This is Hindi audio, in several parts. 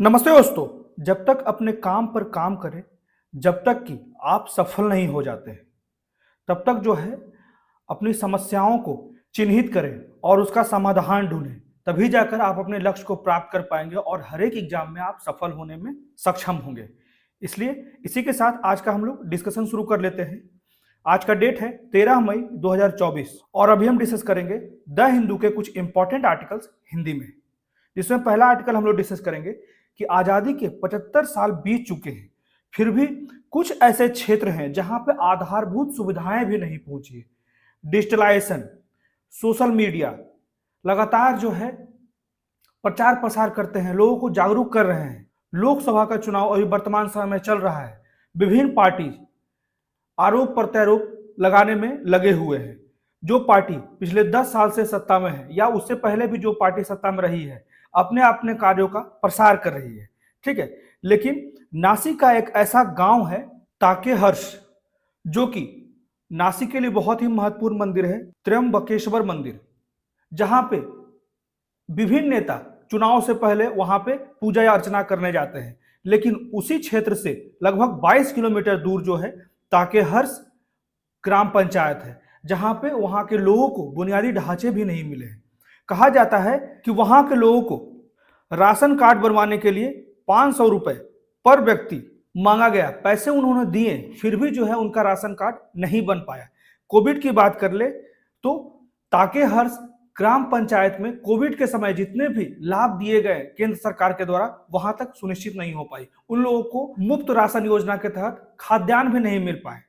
नमस्ते दोस्तों। जब तक अपने काम पर काम करें, जब तक कि आप सफल नहीं हो जाते, तब तक जो है अपनी समस्याओं को चिन्हित करें और उसका समाधान ढूंढें। तभी जाकर आप अपने लक्ष्य को प्राप्त कर पाएंगे और हर एक एग्जाम में आप सफल होने में सक्षम होंगे। इसलिए इसी के साथ आज का हम लोग डिस्कशन शुरू कर लेते हैं। आज का डेट है 13 मई 2024 और अभी हम डिस्कस करेंगे द हिंदू के कुछ इंपॉर्टेंट आर्टिकल्स हिंदी में, जिसमें पहला आर्टिकल हम लोग डिस्कस करेंगे कि आजादी के 75 साल बीत चुके हैं, फिर भी कुछ ऐसे क्षेत्र हैं जहां पे आधारभूत सुविधाएं भी नहीं पहुंची है। डिजिटलाइजेशन, सोशल मीडिया लगातार जो है प्रचार प्रसार करते हैं, लोगों को जागरूक कर रहे हैं। लोकसभा का चुनाव अभी वर्तमान समय में चल रहा है। विभिन्न पार्टी आरोप प्रत्यारोप लगाने में लगे हुए हैं। जो पार्टी पिछले 10 साल से सत्ता में है या उससे पहले भी जो पार्टी सत्ता में रही है, अपने अपने कार्यों का प्रसार कर रही है। ठीक है, लेकिन नासिक का एक ऐसा गांव है ताकेहर्ष, जो कि नासिक के लिए बहुत ही महत्वपूर्ण मंदिर है, त्र्यंबकेश्वर मंदिर, जहां पे विभिन्न नेता चुनाव से पहले वहां पे पूजा या अर्चना करने जाते हैं। लेकिन उसी क्षेत्र से लगभग 22 किलोमीटर दूर जो है ताकेहर्ष ग्राम पंचायत है, जहां पे वहां के लोगों को बुनियादी ढांचे भी नहीं मिले हैं। कहा जाता है कि वहां के लोगों को राशन कार्ड बनवाने के लिए 500 रुपए पर व्यक्ति मांगा गया। पैसे उन्होंने दिए, फिर भी जो है उनका राशन कार्ड नहीं बन पाया। कोविड की बात कर ले तो ताकेहर्ष ग्राम पंचायत में कोविड के समय जितने भी लाभ दिए गए केंद्र सरकार के द्वारा, वहां तक सुनिश्चित नहीं हो पाई। उन लोगों को मुफ्त राशन योजना के तहत खाद्यान्न भी नहीं मिल पाए।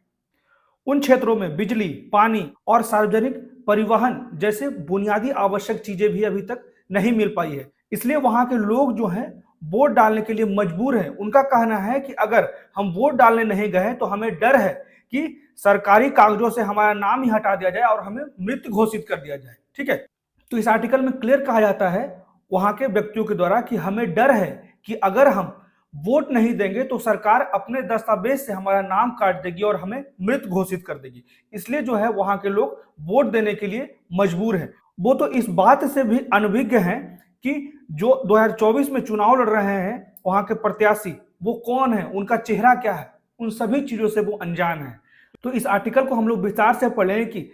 उन क्षेत्रों में बिजली, पानी और सार्वजनिक परिवहन जैसे बुनियादी आवश्यक चीजें भी अभी तक नहीं मिल पाई है। इसलिए वहां के लोग जो हैं वोट डालने के लिए मजबूर हैं। उनका कहना है कि अगर हम वोट डालने नहीं गए तो हमें डर है कि सरकारी कागजों से हमारा नाम ही हटा दिया जाए और हमें मृत घोषित कर दिया जाए। ठीक है, तो इस आर्टिकल में क्लियर कहा जाता है वहां के व्यक्तियों के द्वारा कि हमें डर है कि अगर हम वोट नहीं देंगे तो सरकार अपने दस्तावेज से हमारा नाम काट देगी और हमें मृत घोषित कर देगी। इसलिए जो है वहां के लोग वोट देने के लिए मजबूर हैं। वो तो इस बात से भी अनभिज्ञ हैं कि जो 2024 में चुनाव लड़ रहे हैं वहां के प्रत्याशी वो कौन है, उनका चेहरा क्या है, उन सभी चीजों से वो अनजान है। तो इस आर्टिकल को हम लोग विस्तार से पढ़ें कि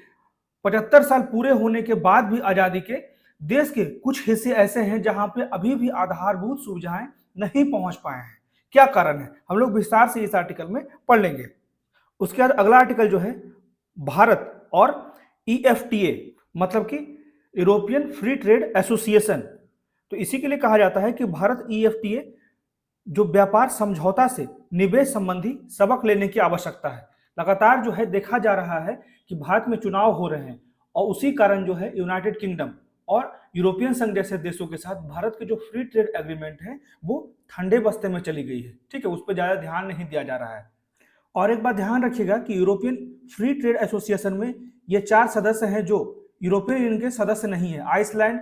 75 साल पूरे होने के बाद भी आजादी के देश के कुछ हिस्से ऐसे हैं जहां पे अभी भी आधारभूत सुविधाएं नहीं पहुंच पाए हैं। क्या कारण है, हम लोग विस्तार से इस आर्टिकल में पढ़ लेंगे। उसके बाद अगला आर्टिकल जो है भारत और ईएफटीए, मतलब कि यूरोपियन फ्री ट्रेड एसोसिएशन। तो इसी के लिए कहा जाता है कि भारत ईएफटीए जो व्यापार समझौता से निवेश संबंधी सबक लेने की आवश्यकता है। लगातार जो है देखा जा रहा है कि भारत में चुनाव हो रहे हैं और उसी कारण जो है यूनाइटेड किंगडम और यूरोपियन संघ जैसे देशों के साथ भारत के जो फ्री ट्रेड एग्रीमेंट है वो ठंडे बस्ते में चली गई है। ठीक है, उस पर ज्यादा ध्यान नहीं दिया जा रहा है। और एक बात ध्यान रखिएगा कि यूरोपियन फ्री ट्रेड एसोसिएशन में ये 4 सदस्य हैं जो यूरोपियन यूनियन के सदस्य नहीं है: आइसलैंड,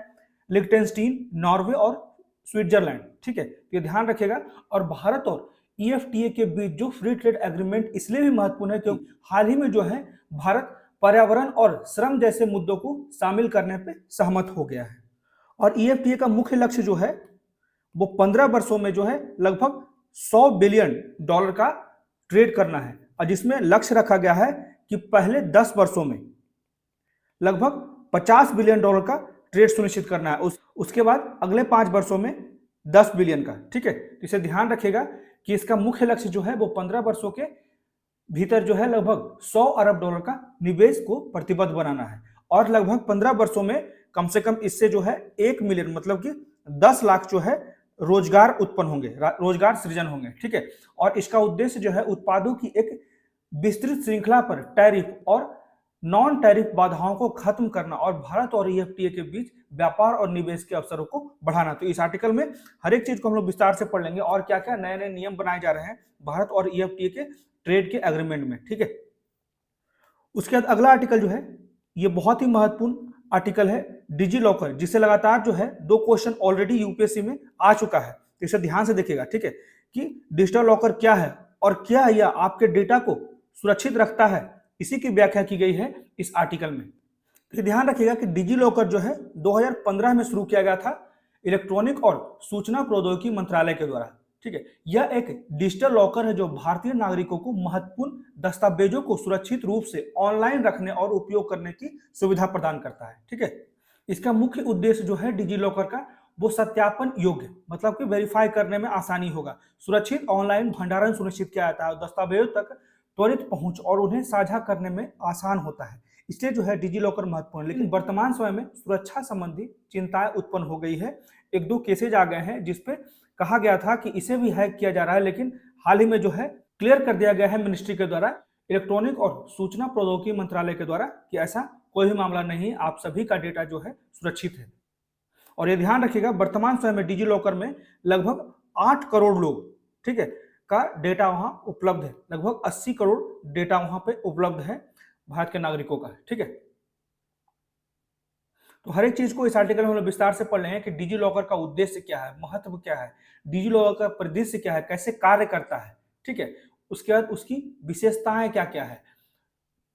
लिechtenstein, नॉर्वे और स्विट्जरलैंड। ठीक है, ये ध्यान रखिएगा। और भारत और ईएफटीए के बीच जो फ्री ट्रेड एग्रीमेंट इसलिए भी महत्वपूर्ण है क्योंकि हाल ही में जो है भारत पर्यावरण और श्रम जैसे मुद्दों को शामिल करने पे सहमत हो गया है। और ईएफटीए का मुख्य लक्ष्य जो है वो 15 वर्षों में जो है लगभग $100 बिलियन का ट्रेड करना है, और जिसमें लक्ष्य रखा गया है कि पहले 10 वर्षों में लगभग $50 बिलियन का ट्रेड सुनिश्चित करना है, उसके बाद अगले 5 वर्षों में 10 बिलियन का। ठीक है, तो इसे ध्यान रखिएगा कि इसका मुख्य लक्ष्य जो है वो 15 वर्षों के भीतर जो है लगभग $100 अरब का निवेश को प्रतिबद्ध बनाना है, और लगभग 15 वर्षों में कम से कम इससे जो है 1 मिलियन मतलब कि 10 लाख जो है रोजगार उत्पन्न होंगे, रोजगार सृजन होंगे। ठीक है, और इसका उद्देश्य जो है उत्पादों की एक विस्तृत श्रृंखला पर टैरिफ और नॉन टैरिफ बाधाओं को खत्म करना और भारत और ईएफटीए के बीच व्यापार और निवेश के अवसरों को बढ़ाना। तो इस आर्टिकल में हर एक चीज को हम लोग विस्तार से पढ़ लेंगे और क्या क्या नए नए नियम बनाए जा रहे हैं भारत और ईएफटीए के ट्रेड के एग्रीमेंट में। ठीक है, उसके बाद अगला आर्टिकल जो है ये बहुत ही महत्वपूर्ण आर्टिकल है, डिजी लॉकर, जिससे लगातार जो है 2 क्वेश्चन ऑलरेडी यूपीएससी में आ चुका है। तो इसे ध्यान से देखिएगा। ठीक है, कि डिजिटल लॉकर क्या है और क्या यह आपके डेटा को सुरक्षित रखता है, इसी की व्याख्या की गई है इस आर्टिकल में। तो ध्यान रखिएगा कि डिजी लॉकर जो है 2015 में शुरू किया गया था। इलेक्ट्रॉनिक और सूचना प्रौद्योगिकी मंत्रालय के द्वारा। ठीक है, यह एक डिजिटल लॉकर है जो भारतीय नागरिकों को महत्वपूर्ण दस्तावेजों को सुरक्षित रूप से ऑनलाइन रखने और उपयोग करने की सुविधा प्रदान करता है। ठीक है, इसका मुख्य उद्देश्य जो है डिजी लॉकर का, वो सत्यापन योग्य, मतलब कि वेरीफाई करने में आसानी होगा, सुरक्षित ऑनलाइन भंडारण सुनिश्चित किया जाता है, दस्तावेजों तक त्वरित पहुंच और उन्हें साझा करने में आसान होता है। इसलिए जो है डिजी लॉकर महत्वपूर्ण। लेकिन वर्तमान समय में सुरक्षा संबंधी चिंताएं उत्पन्न हो गई है। एक दो केसेज आ गए हैं जिसपे कहा गया था कि इसे भी हैक किया जा रहा है, लेकिन हाल ही में जो है क्लियर कर दिया गया है मिनिस्ट्री के द्वारा, इलेक्ट्रॉनिक और सूचना प्रौद्योगिकी मंत्रालय के द्वारा, कि ऐसा कोई भी मामला नहीं है, आप सभी का डेटा जो है सुरक्षित है। और ये ध्यान रखिएगा, वर्तमान समय में डिजी लॉकर में लगभग 8 करोड़ लोग, ठीक है, का डेटा वहां उपलब्ध है। लगभग 80 करोड़ डेटा वहां पे उपलब्ध है भारत के नागरिकों का। ठीक है, तो हर एक चीज को इस आर्टिकल में हम लोग विस्तार से पढ़ रहे हैं कि डिजी लॉकर का उद्देश्य क्या है, महत्व क्या है, डिजी लॉकर का परिदृश्य क्या है, कैसे कार्य करता है। ठीक है, उसके बाद उसकी विशेषताएं क्या क्या है,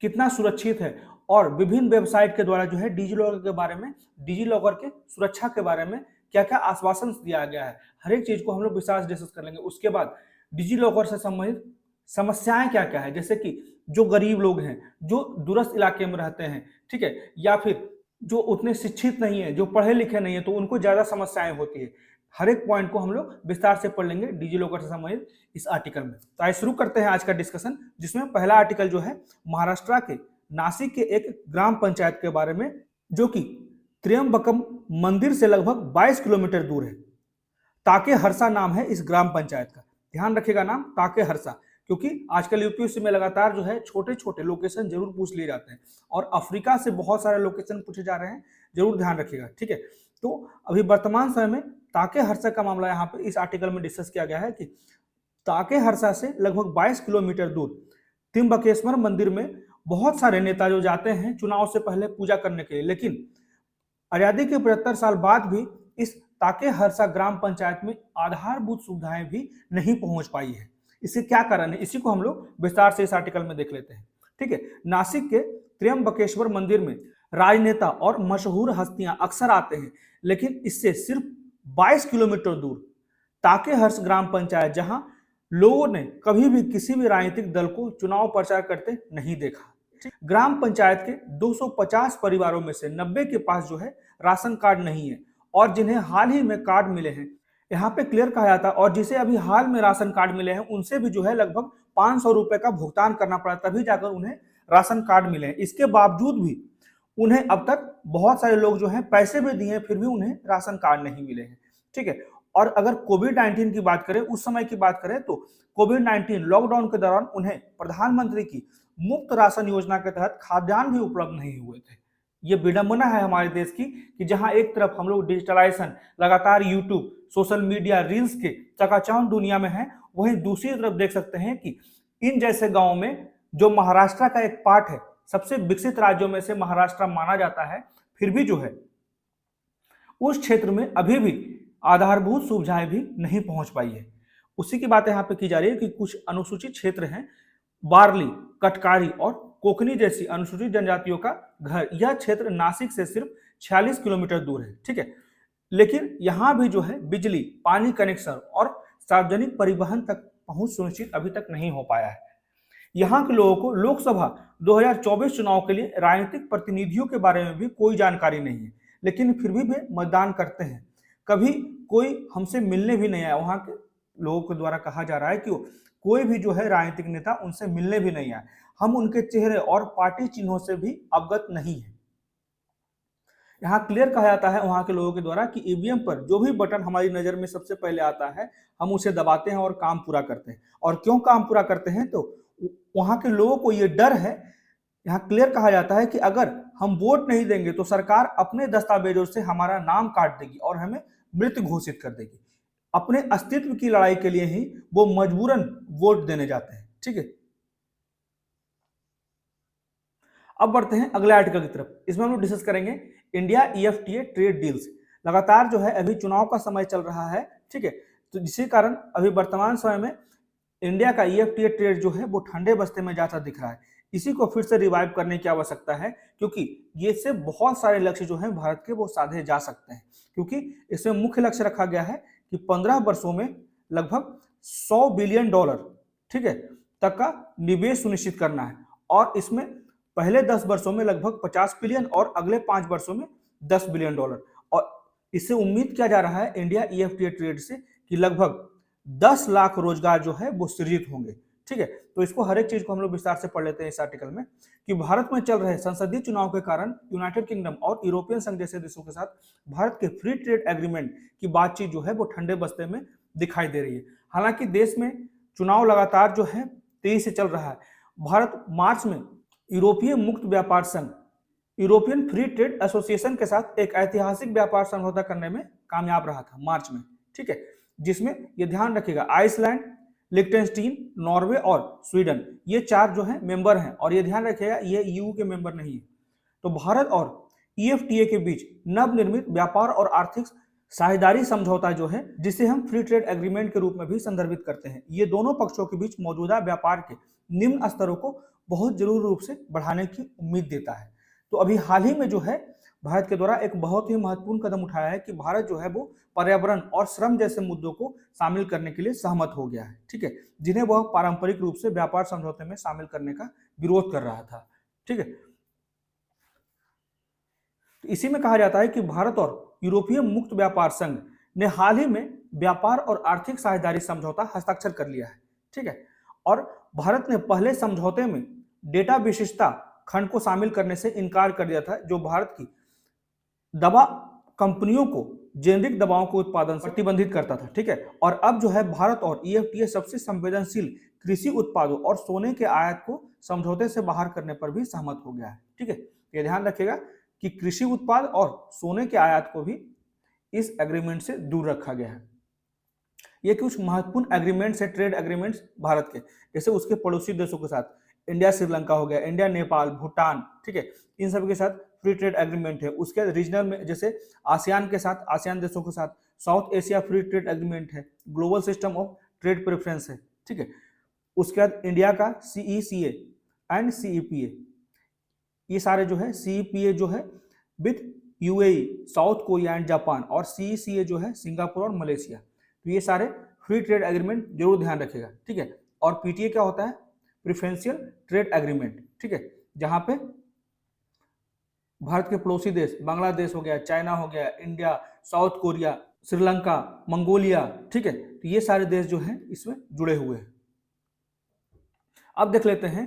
कितना सुरक्षित है, और विभिन्न वेबसाइट के द्वारा जो है डिजी लॉकर के बारे में, डिजी लॉकर के सुरक्षा के बारे में क्या क्या आश्वासन दिया गया है, हर एक चीज को हम लोग विस्तार से डिस्कस कर लेंगे। उसके बाद डिजी लॉकर से संबंधित समस्याएं क्या क्या है, जैसे कि जो गरीब लोग हैं, जो दूरस्थ इलाके में रहते हैं, ठीक है, या फिर जो उतने शिक्षित नहीं है, जो पढ़े लिखे नहीं है, तो उनको ज्यादा समस्याएं होती है। हर एक पॉइंट को हम लोग विस्तार से पढ़ लेंगे डिजी लॉकर से संबंधित इस आर्टिकल में। तो आइए शुरू करते हैं आज का डिस्कशन, जिसमें पहला आर्टिकल जो है महाराष्ट्र के नासिक के एक ग्राम पंचायत के बारे में, जो कि त्र्यंबकम मंदिर से लगभग 22 किलोमीटर दूर है। ताके हरसा नाम है इस ग्राम पंचायत का। ध्यान रखिएगा नाम ताके हरसा, क्योंकि आजकल यूपीएससी में लगातार जो है छोटे छोटे लोकेशन जरूर पूछ लिए जाते हैं, और अफ्रीका से बहुत सारे लोकेशन पूछे जा रहे हैं, जरूर ध्यान रखिएगा। ठीक है, तो अभी वर्तमान समय में ताके हरसा का मामला यहाँ पे इस आर्टिकल में डिस्कस किया गया है कि ताके हरसा से लगभग 22 किलोमीटर दूर त्र्यंबकेश्वर मंदिर में बहुत सारे नेता जो जाते हैं चुनाव से पहले पूजा करने के लिए, लेकिन आजादी के 75 साल बाद भी इस ताके हरसा ग्राम पंचायत में आधारभूत सुविधाएं भी नहीं पहुंच पाई है। इसके क्या कारण है, इसी को हम लोग विस्तार से इस आर्टिकल में देख लेते हैं। ठीक है, नासिक के त्र्यंबकेश्वर मंदिर में राजनेता और मशहूर हस्तियां अक्सर आते हैं, लेकिन इससे सिर्फ 22 किलोमीटर दूर ताके हर्ष ग्राम पंचायत, जहां लोगों ने कभी भी किसी भी राजनीतिक दल को चुनाव प्रचार करते नहीं देखा। ग्राम पंचायत के 250 परिवारों में से 90 के पास जो है राशन कार्ड नहीं है, और जिन्हें हाल ही में कार्ड मिले हैं, यहाँ पे क्लियर कहा जाता है, और जिसे अभी हाल में राशन कार्ड मिले हैं उनसे भी जो है लगभग 500 रुपए का भुगतान करना पड़ा, तभी जाकर उन्हें राशन कार्ड मिले हैं। इसके बावजूद भी उन्हें अब तक बहुत सारे लोग जो हैं पैसे भी दिए, फिर भी उन्हें राशन कार्ड नहीं मिले हैं। ठीक है, और अगर कोविड-19 की बात करें, उस समय की बात करें, तो कोविड-19 लॉकडाउन के दौरान उन्हें प्रधानमंत्री की मुफ्त राशन योजना के तहत खाद्यान्न भी उपलब्ध नहीं हुए थे। ये विडंबना है हमारे देश की कि जहां एक तरफ हम लोग डिजिटलाइजेशन लगातार यूट्यूब, सोशल मीडिया, रील्स के चकाचौंध दुनिया में है, वहीं दूसरी तरफ देख सकते हैं कि इन जैसे गांव में, जो महाराष्ट्र का एक पार्ट है, सबसे विकसित राज्यों में से महाराष्ट्र माना जाता है, फिर भी जो है उस क्षेत्र में अभी भी आधारभूत सुविधाएं भी नहीं पहुंच पाई है। उसी की बात यहाँ पे की जा रही है कि कुछ अनुसूचित क्षेत्र हैं, बारली, कटकारी और कोकनी जैसी अनुसूचित जनजातियों का घर, यह क्षेत्र नासिक से सिर्फ 46 किलोमीटर दूर है। ठीक है, लेकिन यहाँ भी जो है बिजली, पानी कनेक्शन और सार्वजनिक परिवहन तक पहुंच सुनिश्चित अभी तक नहीं हो पाया है। यहाँ के लोगों को लोकसभा 2024 चुनाव के लिए राजनीतिक प्रतिनिधियों के बारे में भी कोई जानकारी नहीं है, लेकिन फिर भी वे मतदान करते हैं। कभी कोई हमसे मिलने भी नहीं आया, वहां के लोगों के द्वारा कहा जा रहा है कि कोई भी जो है राजनीतिक नेता उनसे मिलने भी नहीं आया। हम उनके चेहरे और पार्टी चिन्हों से भी अवगत नहीं है। यहाँ क्लियर कहा जाता है वहां के लोगों के द्वारा कि ईवीएम पर जो भी बटन हमारी नजर में सबसे पहले आता है, हम उसे दबाते हैं और काम पूरा करते हैं। और क्यों काम पूरा करते हैं, तो वहां के लोगों को ये डर है। यहाँ क्लियर कहा जाता है कि अगर हम वोट नहीं देंगे तो सरकार अपने दस्तावेजों से हमारा नाम काट देगी और हमें मृत घोषित कर देगी। अपने अस्तित्व की लड़ाई के लिए ही वो मजबूरन वोट देने जाते हैं। ठीक है, अब बढ़ते हैं अगले आर्टिकल की तरफ। इसमें हम लोग डिस्कस करेंगे इंडिया ईएफटीए ट्रेड डील्स। लगातार जो है अभी चुनाव का समय चल रहा है, ठीक है, तो जिसके कारण अभी वर्तमान समय में इंडिया का ईएफटीए ट्रेड जो है वो ठंडे बस्ते में जाता दिख रहा है। इसी को फिर से रिवाइव करने की आवश्यकता है, क्योंकि ये से बहुत सारे लक्ष्य जो हैं भारत के वो साधे जा सकते हैं। क्योंकि इसमें मुख्य लक्ष्य रखा गया है कि 15 वर्षों में लगभग $100 बिलियन, ठीक है, तक का निवेश सुनिश्चित करना है। और इसमें पहले 10 वर्षों में लगभग 50 बिलियन और अगले 5 वर्षों में $10 बिलियन। और इससे उम्मीद किया जा रहा है इंडिया EFTA ट्रेड से कि लगभग 10 लाख रोजगार जो है वो सृजित होंगे, ठीक है। तो इसको हर एक चीज को हम लोग विस्तार से पढ़ लेते हैं इस आर्टिकल में, कि भारत में चल रहे संसदीय चुनाव के कारण यूनाइटेड किंगडम और यूरोपियन संघ जैसे देशों के साथ भारत के फ्री ट्रेड एग्रीमेंट की बातचीत जो है वो ठंडे बस्ते में दिखाई दे रही है। हालांकि देश में चुनाव लगातार जो है तेजी से चल रहा है। भारत मार्च में यूरोपीय मुक्त व्यापार संघ यूरोपियन फ्री ट्रेड एसोसिएशन के साथ एक ऐतिहासिक व्यापार समझौता करने में कामयाब रहा था मार्च में, ठीक है, जिसमें यह ध्यान रखिएगा आइसलैंड, लिechtenstein, नॉर्वे और स्वीडन ये 4 जो है मेंबर हैं, और ये ध्यान रखिएगा ये EU के मेंबर नहीं है। तो भारत और EFTA के बीच नवनिर्मित व्यापार और आर्थिक साझेदारी समझौता जो है, जिसे हम फ्री ट्रेड एग्रीमेंट के रूप में भी संदर्भित करते हैं, ये दोनों पक्षों के बीच मौजूदा व्यापार के निम्न स्तरों को बहुत जरूरी रूप से बढ़ाने की उम्मीद देता है। तो अभी हाल ही में जो है भारत के द्वारा एक बहुत ही महत्वपूर्ण कदम उठाया है कि भारत जो है वो पर्यावरण और श्रम जैसे मुद्दों को शामिल करने के लिए सहमत हो गया है, ठीक है, जिन्हें वह पारंपरिक रूप से व्यापार समझौते में शामिल करने का विरोध कर रहा था, ठीक है। तो इसी में कहा जाता है कि भारत और यूरोपीय मुक्त व्यापार संघ ने हाल ही में व्यापार और आर्थिक साझेदारी समझौता हस्ताक्षर कर लिया है, ठीक है। और भारत ने पहले समझौते में डेटा विशिष्टता खंड को शामिल करने से इनकार कर दिया था, जो भारत की दवा कंपनियों को जेनरिक दवाओं के उत्पादन से प्रतिबंधित करता था, ठीक है। और अब जो है भारत और EFTA सबसे संवेदनशील कृषि उत्पादों और सोने के आयात को समझौते से बाहर करने पर भी सहमत हो गया है, ठीक है। ये ध्यान रखिएगा कि कृषि उत्पाद और सोने के आयात को भी इस एग्रीमेंट से दूर रखा गया है। ये कुछ महत्वपूर्ण एग्रीमेंट्स है, ट्रेड एग्रीमेंट्स भारत के, जैसे उसके पड़ोसी देशों के साथ इंडिया श्रीलंका हो गया, इंडिया नेपाल, भूटान, ठीक है, इन सब के साथ फ्री ट्रेड एग्रीमेंट है। उसके रीजनल में जैसे आसियान के साथ, आसियान देशों के साथ South Asia free trade agreement है, global system of trade preference है, ठीक है। उसके बाद इंडिया का CECA एंड CEPA, ये सारे जो है CEPA जो है with UAE, south Korea and Japan, और CECA जो है सिंगापुर और मलेशिया। तो ये सारे फ्री ट्रेड एग्रीमेंट जरूर ध्यान रखिएगा, ठीक है। और PTA क्या होता है? प्रिफरेंशियल ट्रेड एग्रीमेंट, ठीक है, जहां पे भारत के पड़ोसी देश बांग्लादेश हो गया, चाइना हो गया, India, south Korea, Sri Lanka, Mongolia, ठीक है, तो ये सारे देश जो हैं इसमें जुड़े हुए हैं। अब देख लेते हैं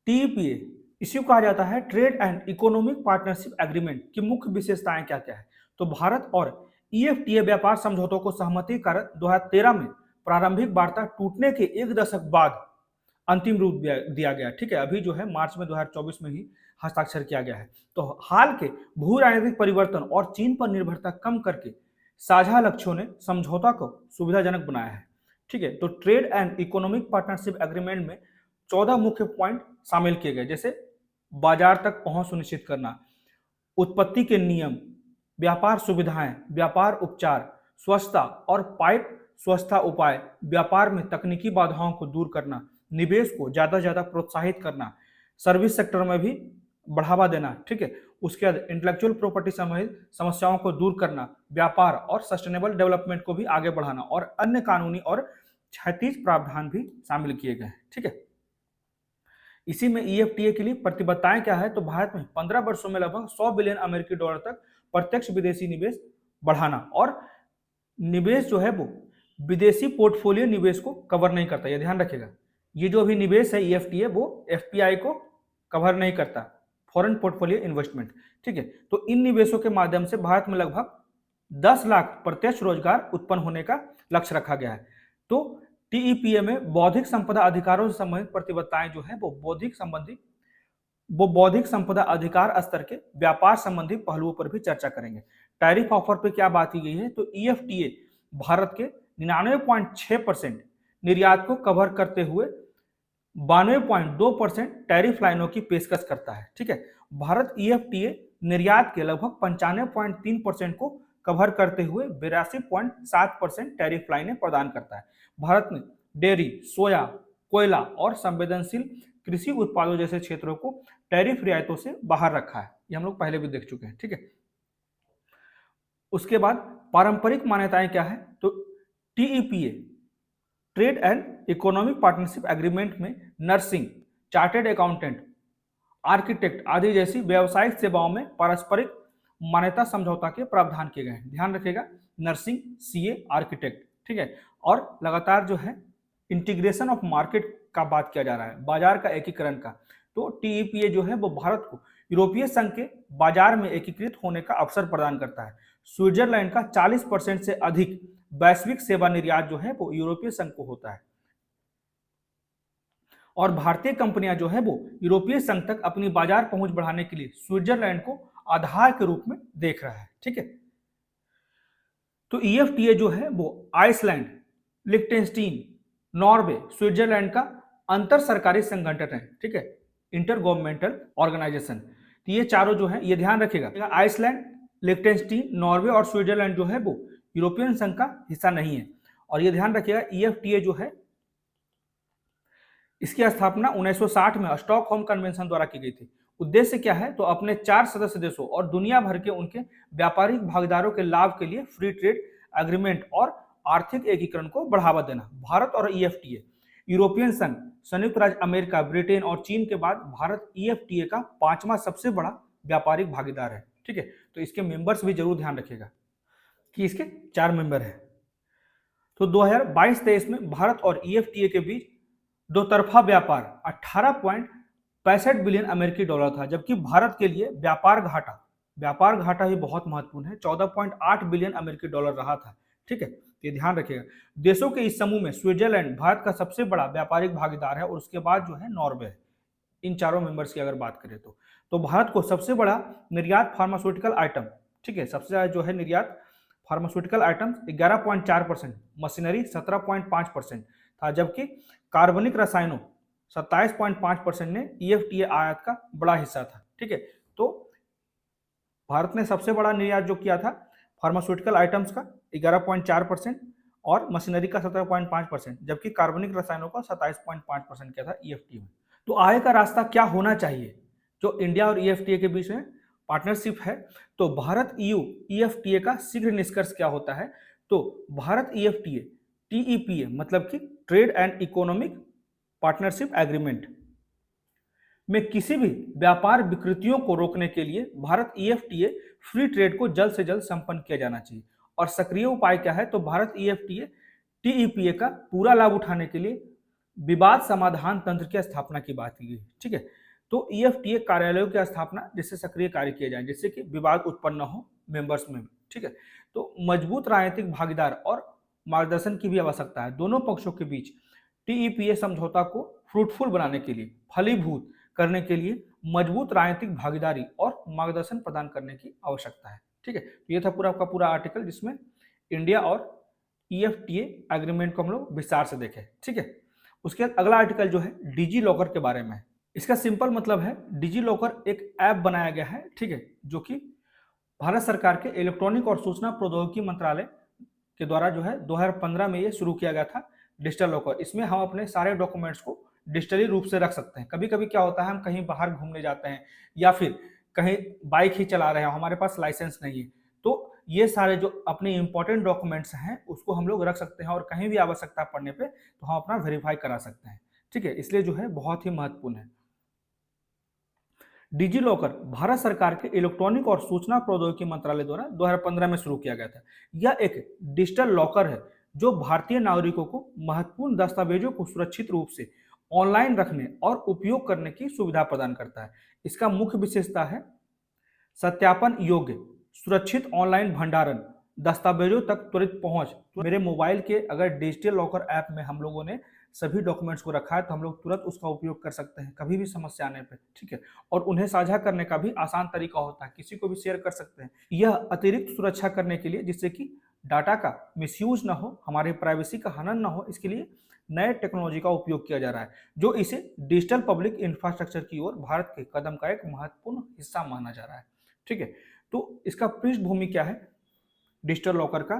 TEPA, इसी को कहा जाता है trade and economic partnership agreement की मुख्य विशेषताएं क्या क्या है। तो भारत और EFTA व्यापार समझौतों को सहमति कारण 2013 में प्रारंभिक वार्ता टूटने के 1 दशक बाद अंतिम रूप दिया गया, ठीक है। अभी जो है मार्च में 2024 में ही हस्ताक्षर किया गया है। तो हाल के भू राजनीतिक परिवर्तन और चीन पर निर्भरता कम करके साझा लक्ष्यों ने समझौता को सुविधाजनक बनाया है, ठीक है। तो trade and economic partnership agreement में 14 मुख्य पॉइंट शामिल किए गए, जैसे बाजार तक पहुंच सुनिश्चित करना, उत्पत्ति के नियम, व्यापार सुविधाएं, व्यापार उपचार, स्वच्छता और पाइप स्वच्छता उपाय, व्यापार में तकनीकी बाधाओं को दूर करना, निवेश को ज्यादा से ज्यादा प्रोत्साहित करना, सर्विस सेक्टर में भी बढ़ावा देना, ठीक है। उसके बाद इंटेलेक्चुअल प्रॉपर्टी संबंधित समस्याओं को दूर करना, व्यापार और सस्टेनेबल डेवलपमेंट को भी आगे बढ़ाना, और अन्य कानूनी और क्षैतिज प्रावधान भी शामिल किए गए, ठीक है। इसी में EFTA के लिए प्रतिबद्धताएं क्या है? तो भारत में 15 वर्षों में लगभग $100 बिलियन अमेरिकी डॉलर तक प्रत्यक्ष विदेशी निवेश बढ़ाना, और निवेश जो है वो विदेशी पोर्टफोलियो निवेश को कवर नहीं करता, यह ध्यान रखिएगा। ये जो अभी निवेश है EFTA वो FPI को कवर नहीं करता, फॉरेन पोर्टफोलियो इन्वेस्टमेंट, ठीक है। तो इन निवेशों के माध्यम से भारत में लगभग 10 लाख प्रत्यक्ष रोजगार उत्पन्न होने का लक्ष्य रखा गया है। तो TEPA में बौद्धिक संपदा अधिकारों से संबंधित प्रतिबद्धताएं जो है वो बौद्धिक संपदा अधिकार स्तर के व्यापार संबंधी पहलुओं पर भी चर्चा करेंगे। टैरिफ ऑफर पे क्या बात की गई है? तो EFTA भारत के 99.6% निर्यात को कवर करते हुए 92.2% टैरिफ लाइनों की पेशकश करता है, ठीक है। भारत EFTA निर्यात के लगभग 95.3% को कवर करते हुए 82.7% टैरिफ लाइनें प्रदान करता है। भारत ने डेयरी, सोया, कोयला और संवेदनशील कृषि उत्पादों जैसे क्षेत्रों को टैरिफ रियायतों से बाहर रखा है। ये हम लोग पहले भी देख चुके हैं, ठीक है। उसके बाद पारंपरिक मान्यताएं क्या है, तो TEPA trade and economic partnership agreement में नर्सिंग, चार्टेड अकाउंटेंट, आर्किटेक्ट आदि जैसी व्यावसायिक सेवाओं में पारस्परिक मान्यता समझौता के प्रावधान किए गए हैं। ध्यान रखिएगा, नर्सिंग, सीए, आर्किटेक्ट, ठीक है। और लगातार जो है इंटीग्रेशन ऑफ मार्केट का बात किया जा रहा है, बाजार का एकीकरण का। तो टीईपीए जो है वो भारत को यूरोपीय संघ के बाजार में एकीकृत होने का अवसर प्रदान करता है। स्विट्जरलैंड का 40% से अधिक वैश्विक सेवा निर्यात जो है वो यूरोपीय संघ को होता है, और भारतीय कंपनियां जो है वो यूरोपीय संघ तक अपनी बाजार पहुंच बढ़ाने के लिए स्विट्जरलैंड को आधार के रूप में देख रहा है, ठीक है। तो ईएफटीए जो है वो आइसलैंड, लिechtenstein, नॉर्वे, स्विट्जरलैंड का अंतर सरकारी संगठन है, ठीक है, इंटर गवर्नमेंटल ऑर्गेनाइजेशन। तो ये चारों जो है, ये ध्यान रखिएगा, आइसलैंड, लिechtenstein, नॉर्वे और स्विट्जरलैंड जो है वो यूरोपियन संघ का हिस्सा नहीं है। और ये ध्यान रखिएगा, ईएफटीए जो है इसकी स्थापना 1960 में स्टॉकहोम कन्वेंशन द्वारा की गई थी। उद्देश्य क्या है, तो अपने 4 सदस्य देशों और दुनिया भर के उनके व्यापारिक भागीदारों के लाभ के लिए फ्री ट्रेड एग्रीमेंट और आर्थिक एकीकरण को बढ़ावा देना। भारत और ईएफटीए, यूरोपियन संघ, संयुक्त राज्य अमेरिका, ब्रिटेन और चीन के बाद भारत ईएफटीए का 5वां सबसे बड़ा व्यापारिक भागीदार है, ठीक है। तो इसके मेंबर्स भी जरूर ध्यान रखिएगा कि इसके 4 मेंबर है। तो 2022-23 में भारत और ईएफटीए के बीच दो तरफा व्यापार 18.65 बिलियन अमेरिकी डॉलर था, जबकि भारत के लिए व्यापार घाटा ही बहुत महत्वपूर्ण है, 14.8 बिलियन अमेरिकी डॉलर रहा था, ठीक है। ये ध्यान रखिएगा। देशों के इस समूह में स्विट्जरलैंड भारत का सबसे बड़ा व्यापारिक भागीदार है और उसके बाद जो है नॉर्वे है। इन चारों मेंबर्स की अगर बात करें तो भारत को सबसे बड़ा निर्यात फार्मास्यूटिकल आइटम, ठीक है, सबसे ज्यादा जो है निर्यात फार्मास्यूटिकल आइटम 11.4%, मशीनरी 17.5% था, जबकि कार्बनिक रसायनों 27.5% ने ईएफटीए आयात का बड़ा हिस्सा था, ठीक है। तो भारत ने सबसे बड़ा निर्यात जो किया था फार्मास्यूटिकल आइटम्स का 11.4% और मशीनरी का 17.5%, जबकि कार्बनिक रसायनों का 27.5% किया था ईएफटीए में। तो आय का रास्ता क्या होना चाहिए जो इंडिया और ईएफटीए के बीच में पार्टनरशिप है, तो भारत ईयू ईएफटीए का शीघ्र निष्कर्ष क्या होता है, तो भारत ईएफटीए टीईपीए मतलब कि trade and economic partnership agreement में किसी भी व्यापार विकृतियों को रोकने के लिए भारत ईएफटीए फ्री ट्रेड को जल्द से जल्द संपन्न किया जाना चाहिए। और सक्रिय उपाय क्या है, तो भारत ईएफटीए टीईपीए का पूरा लाभ उठाने के लिए विवाद समाधान तंत्र की स्थापना की बात की गई, ठीक है। तो ईएफटीए कार्यालयों की स्थापना जिससे सक्रिय कार्य किए जाए, जिससे कि विवाद उत्पन्न न हो मेंबर्स में, ठीक है। तो मजबूत राजनीतिक भागीदार और मार्गदर्शन की भी आवश्यकता है। दोनों पक्षों के बीच टीईपीए समझौता को फ्रूटफुल बनाने के लिए, फलीभूत करने के लिए मजबूत राजनीतिक भागीदारी और मार्गदर्शन प्रदान करने की आवश्यकता है, ठीक है। तो ये था पूरा आपका पूरा आर्टिकल जिसमें इंडिया और ईएफटीए एग्रीमेंट को हम लोग विस्तार से देखे, ठीक है। उसके बाद अगला आर्टिकल जो है डिजी लॉकर के बारे में है। इसका सिंपल मतलब है, डिजी लॉकर एक ऐप बनाया गया है, ठीक है, जो कि भारत सरकार के इलेक्ट्रॉनिक और सूचना प्रौद्योगिकी मंत्रालय के द्वारा जो है 2015 में ये शुरू किया गया था, डिजिटल लॉकर। इसमें हम अपने सारे डॉक्यूमेंट्स को डिजिटली रूप से रख सकते हैं। कभी कभी क्या होता है, हम कहीं बाहर घूमने जाते हैं या फिर कहीं बाइक ही चला रहे हैं, हमारे पास लाइसेंस नहीं है, तो ये सारे जो अपने इंपॉर्टेंट डॉक्यूमेंट्स हैं उसको हम लोग रख सकते हैं और कहीं भी आवश्यकता पड़ने पे तो हम अपना वेरीफाई करा सकते हैं, ठीक है। इसलिए जो है बहुत ही महत्वपूर्ण है। डिजी लॉकर भारत सरकार के इलेक्ट्रॉनिक और सूचना प्रौद्योगिकी मंत्रालय द्वारा 2015 में शुरू किया गया था। यह एक डिजिटल लॉकर है जो भारतीय नागरिकों को महत्वपूर्ण दस्तावेजों को सुरक्षित रूप से ऑनलाइन रखने और उपयोग करने की सुविधा प्रदान करता है। इसका मुख्य विशेषता है सत्यापन योग्य, सुरक्षित ऑनलाइन भंडारण, दस्तावेजों तक त्वरित पहुंच। तो मेरे मोबाइल के अगर डिजिटल लॉकर ऐप में हम लोगों ने सभी डॉक्यूमेंट्स को रखा है तो हम लोग तुरंत उसका उपयोग कर सकते हैं कभी भी समस्या आने पे, ठीक है। और उन्हें साझा करने का भी आसान तरीका होता है, किसी को भी शेयर कर सकते हैं। यह अतिरिक्त सुरक्षा करने के लिए, जिससे कि डाटा का मिसयूज ना हो, हमारे प्राइवेसी का हनन ना हो, इसके लिए नए टेक्नोलॉजी का उपयोग किया जा रहा है, जो इसे डिजिटल पब्लिक इंफ्रास्ट्रक्चर की ओर भारत के कदम का एक महत्वपूर्ण हिस्सा माना जा रहा है, ठीक है। तो इसका पृष्ठभूमि क्या है डिजिटल लॉकर का,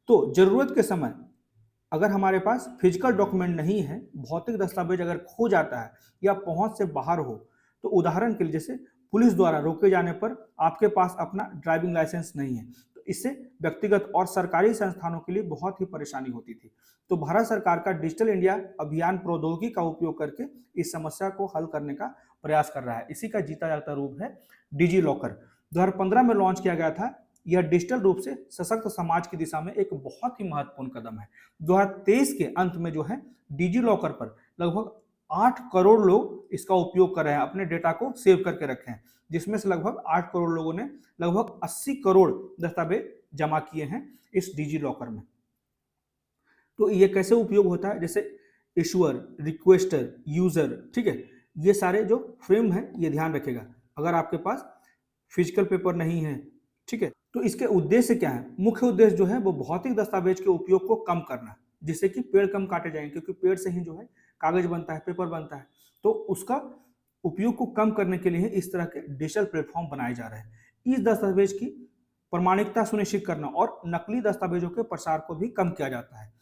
तो जरूरत के समय अगर हमारे पास फिजिकल डॉक्यूमेंट नहीं है, भौतिक दस्तावेज अगर खो जाता है या पहुंच से बाहर हो, तो उदाहरण के लिए जैसे पुलिस द्वारा रोके जाने पर आपके पास अपना ड्राइविंग लाइसेंस नहीं है, तो इससे व्यक्तिगत और सरकारी संस्थानों के लिए बहुत ही परेशानी होती थी। तो भारत सरकार का डिजिटल इंडिया अभियान प्रौद्योगिकी का उपयोग करके इस समस्या को हल करने का प्रयास कर रहा है। इसी का जीता जागता रूप है डिजी लॉकर। 2015 में लॉन्च किया गया था। यह डिजिटल रूप से सशक्त समाज की दिशा में एक बहुत ही महत्वपूर्ण कदम है। 2023 के अंत में जो है डिजी लॉकर पर लगभग 8 करोड़ लोग इसका उपयोग कर रहे हैं, अपने डेटा को सेव करके रखे हैं, जिसमें से लगभग 8 करोड़ लोगों ने लगभग 80 करोड़ दस्तावेज जमा किए हैं इस डिजी लॉकर में। तो ये कैसे उपयोग होता है, जैसे इशुअर, रिक्वेस्टर, यूजर, ठीक है, ये सारे जो फ्रेम है ये ध्यान रखेगा। अगर आपके पास फिजिकल पेपर नहीं है, ठीक है, तो इसके उद्देश्य क्या है? मुख्य उद्देश्य जो है वो भौतिक दस्तावेज के उपयोग को कम करना, जिससे कि पेड़ कम काटे जाएंगे, क्योंकि पेड़ से ही जो है कागज बनता है, पेपर बनता है। तो उसका उपयोग को कम करने के लिए इस तरह के डिजिटल प्लेटफॉर्म बनाए जा रहे हैं। इस दस्तावेज की प्रमाणिकता सुनिश्चित करना और नकली दस्तावेजों के प्रसार को भी कम किया जाता है।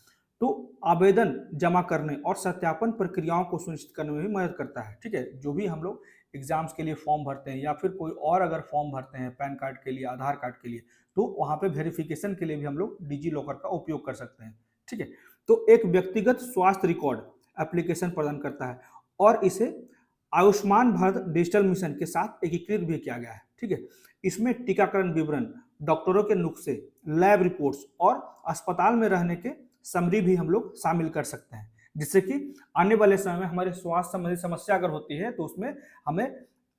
तो आवेदन जमा करने और सत्यापन प्रक्रियाओं को सुनिश्चित करने में भी मदद करता है। ठीक है, जो भी हम लोग एग्जाम्स के लिए फॉर्म भरते हैं या फिर कोई और अगर फॉर्म भरते हैं पैन कार्ड के लिए, आधार कार्ड के लिए, तो वहाँ पे वेरिफिकेशन के लिए भी हम लोग डिजी लॉकर का उपयोग कर सकते हैं। ठीक है, तो एक व्यक्तिगत स्वास्थ्य रिकॉर्ड एप्लीकेशन प्रदान करता है और इसे आयुष्मान भारत डिजिटल मिशन के साथ एकीकृत भी किया गया है। ठीक है, इसमें टीकाकरण विवरण, डॉक्टरों के नुस्खे, लैब रिपोर्ट्स और अस्पताल में रहने के समरी भी हम लोग शामिल कर सकते हैं, जिससे कि आने वाले समय में हमारे स्वास्थ्य संबंधी समस्या अगर होती है तो उसमें हमें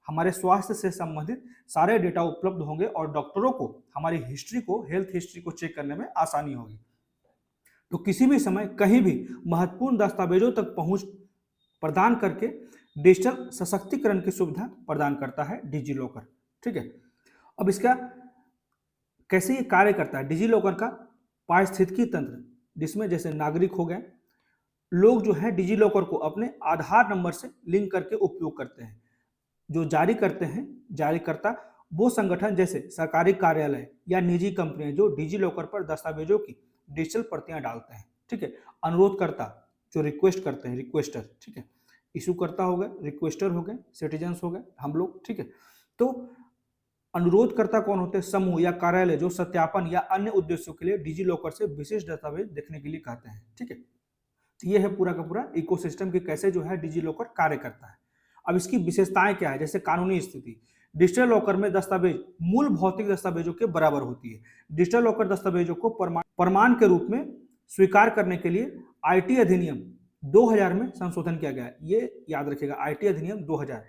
हमारे स्वास्थ्य से संबंधित सारे डेटा उपलब्ध होंगे और डॉक्टरों को हमारी हिस्ट्री को, हेल्थ हिस्ट्री को चेक करने में आसानी होगी। तो किसी भी समय कहीं भी महत्वपूर्ण दस्तावेजों तक पहुंच प्रदान करके डिजिटल सशक्तिकरण की सुविधा प्रदान करता है डिजी लॉकर। ठीक है, अब इसका कैसे ये कार्य करता है? डिजी लॉकर का पारिस्थितिकी तंत्र, जिसमें जैसे नागरिक हो गए, लोग जो है डिजी लॉकर को अपने आधार नंबर से लिंक करके उपयोग करते हैं। जो जारी करते हैं, जारीकर्ता वो संगठन जैसे सरकारी कार्यालय या निजी कंपनियां जो डिजी लॉकर पर दस्तावेजों की डिजिटल प्रतियां डालते हैं। ठीक है, अनुरोधकर्ता जो रिक्वेस्ट करते हैं, रिक्वेस्टर, ठीक है, इशूकर्ता हो गए, रिक्वेस्टर हो गए, सिटीजन्स हो गए, हम लोग। ठीक है, तो अनुरोधकर्ता कौन होते हैं? समूह या कार्यालय जो सत्यापन या अन्य उद्देश्यों के लिए डिजी लॉकर से विशेष दस्तावेज देखने के लिए कहते हैं। ठीक है, तो ये है पूरा का पूरा इकोसिस्टम कि कैसे जो है डिजी लॉकर कार्य करता है। अब इसकी विशेषताएं क्या है? जैसे कानूनी स्थिति, डिजिटल लॉकर में दस्तावेज मूल भौतिक दस्तावेजों के बराबर होती है। डिजिटल लॉकर दस्तावेजों को प्रमाण के रूप में स्वीकार करने के लिए आईटी अधिनियम 2000 में संशोधन किया गया है। ये याद रखिएगा, आईटी अधिनियम 2000,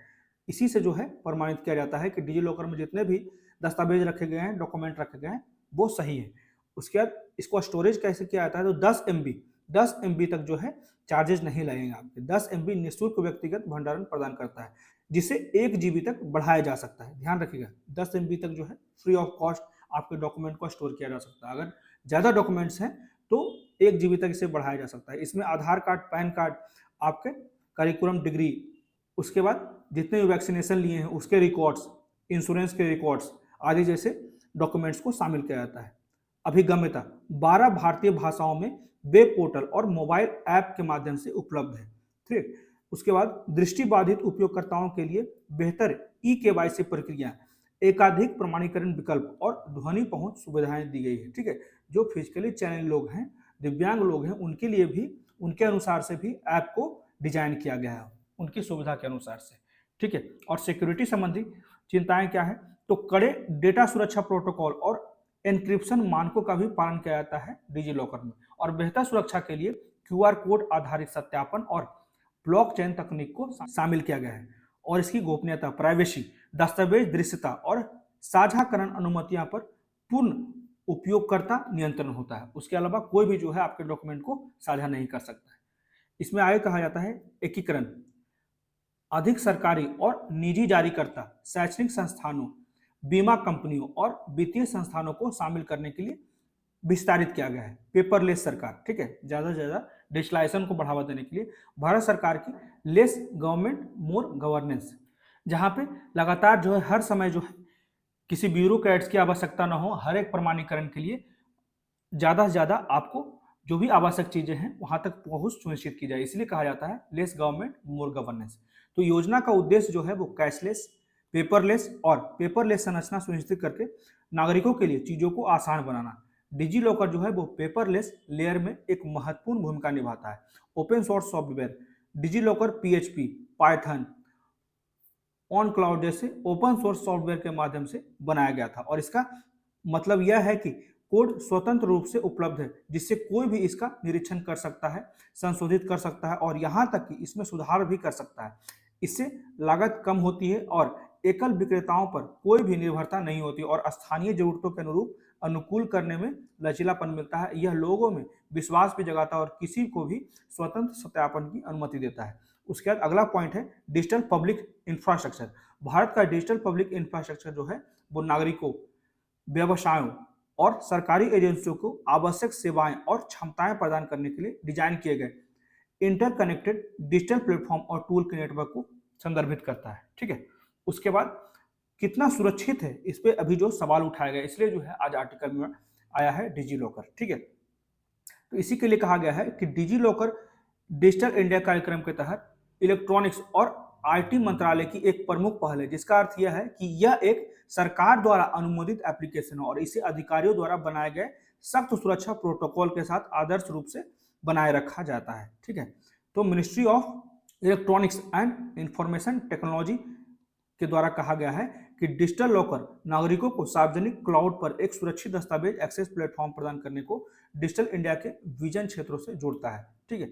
इसी से जो है प्रमाणित किया जाता है कि डिजी लॉकर में जितने भी दस्तावेज रखे गए हैं, डॉक्यूमेंट रखे गए हैं, वो सही है। उसके बाद इसको स्टोरेज कैसे किया जाता है? तो 10 MB तक जो है चार्जेस नहीं लगेंगे आपके। 10 MB निःशुल्क व्यक्तिगत भंडारण प्रदान करता है, जिसे 1 GB तक बढ़ाया जा सकता है। ध्यान रखिएगा, 10 MB तक जो है फ्री ऑफ कॉस्ट आपके डॉक्यूमेंट को स्टोर किया जा सकता है। अगर ज़्यादा डॉक्यूमेंट्स हैं तो 1 GB तक इसे बढ़ाया जा सकता है। इसमें आधार कार्ड, पैन कार्ड, आपके करिकुलम डिग्री, उसके बाद जितने भी वैक्सीनेशन लिए हैं उसके रिकॉर्ड्स, इंश्योरेंस के रिकॉर्ड्स आदि जैसे डॉक्यूमेंट्स को शामिल किया जाता है। अभिगम्यता 12 भारतीय भाषाओं में वेब पोर्टल और मोबाइल ऐप के माध्यम से उपलब्ध है। ठीक, उसके बाद दृष्टिबाधित उपयोगकर्ताओं के लिए बेहतर KYC प्रक्रिया, एकाधिक प्रमाणीकरण विकल्प और ध्वनि पहुंच सुविधाएं दी गई है। ठीक है, जो फिजिकली चैनल लोग हैं, दिव्यांग लोग हैं, उनके लिए भी उनके अनुसार से भी ऐप को डिजाइन किया गया है, उनकी सुविधा के अनुसार से। ठीक है, और सिक्योरिटी संबंधी चिंताएं क्या है? तो कड़े डेटा सुरक्षा प्रोटोकॉल और एन्क्रिप्शन मानकों का भी पालन किया जाता है डिजी लॉकर में, और बेहतर सुरक्षा के लिए QR कोड आधारित सत्यापन और ब्लॉकचेन तकनीक को शामिल किया गया है। और इसकी गोपनीयता, प्राइवेसी, दस्तावेज दृश्यता और साझाकरण अनुमतियां पर पूर्ण उपयोगकर्ता नियंत्रण होता है। उसके अलावा कोई भी जो है आपके डॉक्यूमेंट को साझा नहीं कर सकता है। इसमें आगे कहा जाता है एकीकरण, अधिक सरकारी और निजी जारीकर्ता, शैक्षणिक संस्थानों, बीमा कंपनियों और वित्तीय संस्थानों को शामिल करने के लिए विस्तारित किया गया है। पेपरलेस सरकार, ठीक है, ज़्यादा से ज़्यादा डिजिटलाइजेशन को बढ़ावा देने के लिए भारत सरकार की लेस गवर्नमेंट मोर गवर्नेंस, जहाँ पे लगातार जो है हर समय जो है किसी ब्यूरोक्रेट्स की आवश्यकता ना हो, हर एक प्रमाणीकरण के लिए ज़्यादा से ज़्यादा आपको जो भी आवश्यक चीजें हैं वहां तक पहुंच सुनिश्चित की जाए, इसलिए कहा जाता है लेस गवर्नमेंट मोर गवर्नेंस। तो योजना का उद्देश्य जो है वो कैशलेस, पेपरलेस संरचना सुनिश्चित करके नागरिकों के लिए चीजों को आसान बनाना। डिजी लॉकर जो है वो पेपरलेस लेयर में एक महत्वपूर्ण भूमिका निभाता है। Open source software DigiLocker PHP, Python, on cloud जैसे ओपन सोर्स सॉफ्टवेयर के माध्यम से बनाया गया था, और इसका मतलब यह है कि कोड स्वतंत्र रूप से उपलब्ध है, जिससे कोई भी इसका निरीक्षण कर सकता है, संशोधित कर सकता है और यहां तक कि इसमें सुधार भी कर सकता है। इससे लागत कम होती है और एकल विक्रेताओं पर कोई भी निर्भरता नहीं होती और स्थानीय जरूरतों के अनुरूप अनुकूल करने में लचीलापन मिलता है। यह लोगों में विश्वास भी जगाता है और किसी को भी स्वतंत्र सत्यापन की अनुमति देता है। उसके बाद अगला पॉइंट है डिजिटल पब्लिक इंफ्रास्ट्रक्चर। भारत का डिजिटल पब्लिक इंफ्रास्ट्रक्चर जो है वो नागरिकों, व्यवसायों और सरकारी एजेंसियों को आवश्यक सेवाएं और क्षमताएं प्रदान करने के लिए डिजाइन किए गए इंटरकनेक्टेड डिजिटल प्लेटफॉर्म और टूल के नेटवर्क को संदर्भित करता है। ठीक है, उसके बाद कितना सुरक्षित है, इस पे अभी जो सवाल उठाया गया, इसलिए जो है आज आर्टिकल में आया है डिजी लॉकर। ठीक है, तो इसी के लिए कहा गया है कि डिजी लॉकर डिजिटल इंडिया कार्यक्रम के तहत इलेक्ट्रॉनिक्स और आईटी मंत्रालय की एक प्रमुख पहल है, जिसका अर्थ यह है कि यह एक सरकार द्वारा अनुमोदित एप्लीकेशन है और इसे अधिकारियों द्वारा बनाए गए सख्त सुरक्षा प्रोटोकॉल के साथ आदर्श रूप से बनाए रखा जाता है। ठीक है, तो ministry of electronics and information technology के द्वारा कहा गया है कि डिजिटल लॉकर नागरिकों को सार्वजनिक क्लाउड पर एक सुरक्षित दस्तावेज एक्सेस प्लेटफॉर्म प्रदान करने को डिजिटल इंडिया के विजन क्षेत्रों से जोड़ता है। ठीक है,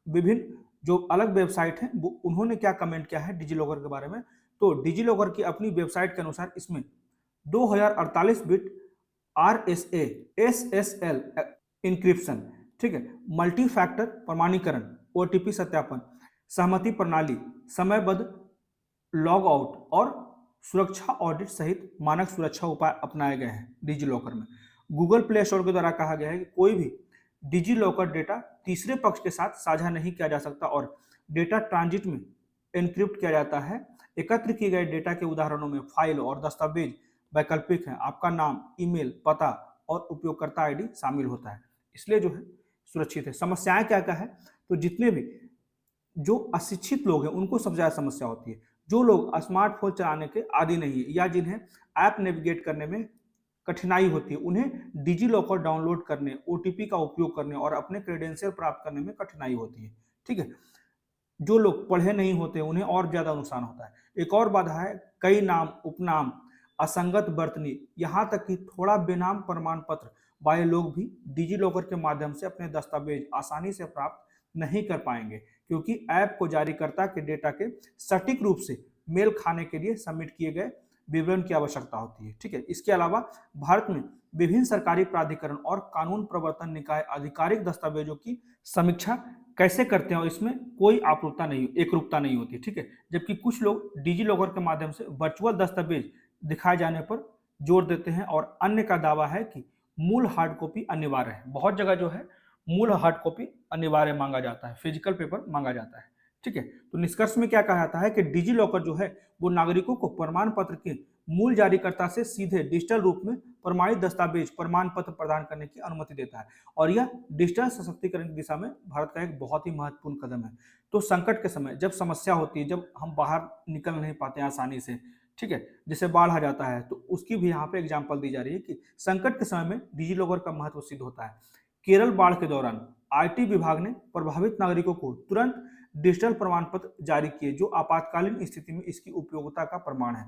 विभिन्न जो अलग वेबसाइट हैं वो उन्होंने क्या कमेंट किया है डिजी लॉकर के बारे में, तो डिजी लॉकर की अपनी वेबसाइट के अनुसार इसमें 2048 बिट RSA SSL इंक्रिप्शन, ठीक है, मल्टी फैक्टर प्रमाणीकरण, OTP सत्यापन, सहमति प्रणाली, समयबद्ध लॉग आउट और सुरक्षा ऑडिट सहित मानक सुरक्षा उपाय अपनाए गए हैं डिजी लॉकर में। गूगल प्ले स्टोर के द्वारा कहा गया है कि कोई भी डिजी लॉकर डेटा तीसरे पक्ष के साथ साझा नहीं किया जा सकता और डेटा ट्रांजिट में एन्क्रिप्ट किया जाता है। एकत्र किए गए डेटा के उदाहरणों में फाइल और दस्तावेज वैकल्पिक हैं, आपका नाम, ईमेल, पता और उपयोगकर्ता आईडी शामिल होता है, इसलिए जो है सुरक्षित है। समस्याएं क्या क्या है, तो जितने भी जो अशिक्षित लोग हैं उनको सबसे ज्यादा समस्या होती है। जो लोग स्मार्टफोन चलाने के आदी नहीं है या जिन्हें ऐप नेविगेट करने में कठिनाई होती है, उन्हें डिजी लॉकर डाउनलोड करने, OTP का उपयोग करने और अपने क्रेडेंशियल प्राप्त करने में कठिनाई होती है। ठीक है, जो लोग पढ़े नहीं होते उन्हें और ज्यादा नुकसान होता है। एक और बाधा है कई नाम, उपनाम, असंगत बर्तनी, यहाँ तक कि थोड़ा बेनाम प्रमाण पत्र वाले लोग भी डिजी लॉकर के माध्यम से अपने दस्तावेज आसानी से प्राप्त नहीं कर पाएंगे, क्योंकि ऐप को जारीकर्ता के डेटा के सटीक रूप से मेल खाने के लिए सबमिट किए गए विवरण की आवश्यकता होती है। ठीक है, इसके अलावा भारत में विभिन्न सरकारी प्राधिकरण और कानून प्रवर्तन निकाय आधिकारिक दस्तावेजों की समीक्षा कैसे करते हैं और इसमें कोई एकरूपता नहीं होती। ठीक है, जबकि कुछ लोग डिजी लॉकर के माध्यम से वर्चुअल दस्तावेज दिखाए जाने पर जोर देते हैं और अन्य का दावा है कि मूल हार्ड कॉपी अनिवार्य है। बहुत जगह जो है मूल हार्ड कॉपी अनिवार्य मांगा जाता है, फिजिकल पेपर मांगा जाता है। ठीक है, तो निष्कर्ष में क्या कहा जाता है कि डिजी लॉकर जो है वो नागरिकों को प्रमाण पत्र के मूल जारीकर्ता से सीधे डिजिटल रूप में प्रमाणित दस्तावेज प्रमाण पत्र प्रदान करने की अनुमति देता है और यह डिजिटल सशक्तिकरण की दिशा में भारत का एक बहुत ही महत्वपूर्ण कदम है। तो संकट के समय जब समस्या होती है, जब हम बाहर निकल नहीं पाते हैं आसानी से, ठीक है, जैसे बाढ़ आ जाता है, तो उसकी भी यहाँ पे एग्जाम्पल दी जा रही है कि संकट के समय में डिजी लॉकर का महत्व सिद्ध होता है। केरल बाढ़ के दौरान IT विभाग ने प्रभावित नागरिकों को तुरंत डिजिटल प्रमाण पत्र जारी किए, जो आपातकालीन स्थिति में इसकी उपयोगिता का प्रमाण है।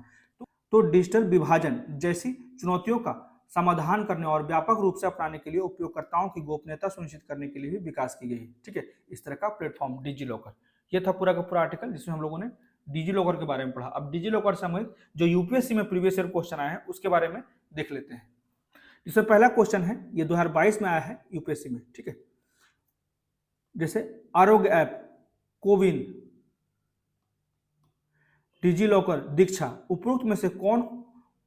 तो डिजिटल विभाजन जैसी चुनौतियों का समाधान करने और व्यापक रूप से अपनाने के लिए उपयोगकर्ताओं की गोपनीयता सुनिश्चित करने के लिए भी विकास की गई है। ठीक है, इस तरह का प्लेटफॉर्म डिजी लॉकर। यह था पूरा का पूरा आर्टिकल जिसमें हम लोगों ने डिजी लॉकर के बारे में पढ़ा। अब डिजी लॉकर संबंधित जो यूपीएससी में प्रीवियस ईयर क्वेश्चन आए हैं उसके बारे में देख लेते हैं। जिसमें पहला क्वेश्चन है, ये 2022 में आया है यूपीएससी में। ठीक है, जैसे आरोग्य ऐप, कोविन, डिजी लॉकर, दीक्षा, उपरोक्त में से कौन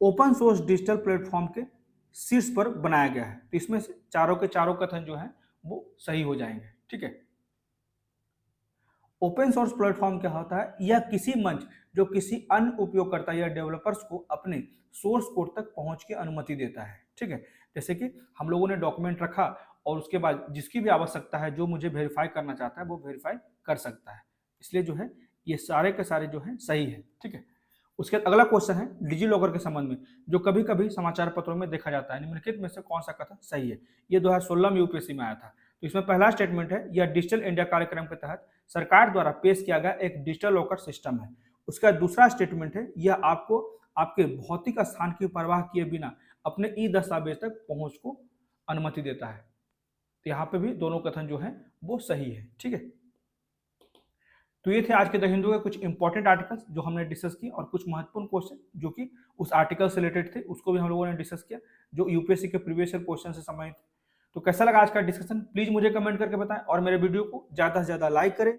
ओपन सोर्स डिजिटल प्लेटफॉर्म के शीर्ष पर बनाया गया है? तो इसमें से चारों के चारों कथन जो है वो सही हो जाएंगे। ठीक है, ओपन सोर्स प्लेटफॉर्म क्या होता है? यह किसी मंच जो किसी अन्य उपयोगकर्ता या डेवलपर्स को अपने सोर्स कोड तक पहुंच की अनुमति देता है। ठीक है, जैसे कि हम लोगों ने डॉक्यूमेंट रखा और उसके बाद जिसकी भी आवश्यकता है, जो मुझे वेरीफाई करना चाहता है वो वेरीफाई कर सकता है। इसलिए जो है ये सारे के सारे जो है सही है। ठीक है, उसके अगला क्वेश्चन है डिजी लॉकर के संबंध में, जो कभी कभी समाचार पत्रों में देखा जाता है, निम्नलिखित में से कौन सा कथन सही है। ये 2016 में यूपीएससी में आया था। तो इसमें पहला स्टेटमेंट है, यह डिजिटल इंडिया कार्यक्रम के तहत सरकार द्वारा पेश किया गया एक डिजिटल लॉकर सिस्टम है। उसका दूसरा स्टेटमेंट है, यह आपको आपके भौतिक स्थान की परवाह किए बिना अपने ई दस्तावेज तक पहुंच को अनुमति देता है। तो यहाँ पे भी दोनों कथन जो है वो सही है। ठीक है, तो ये थे आज के द हिंदू के कुछ इंपॉर्टेंट आर्टिकल्स जो हमने डिस्कस किए, और कुछ महत्वपूर्ण क्वेश्चन जो कि उस आर्टिकल से रिलेटेड थे उसको भी हम लोगों ने डिस्कस किया, जो यूपीएससी के प्रीवियस ईयर क्वेश्चन से संबंधित। तो कैसा लगा आज का डिस्कशन, प्लीज मुझे कमेंट करके बताएं, और मेरे वीडियो को ज्यादा से ज्यादा लाइक करें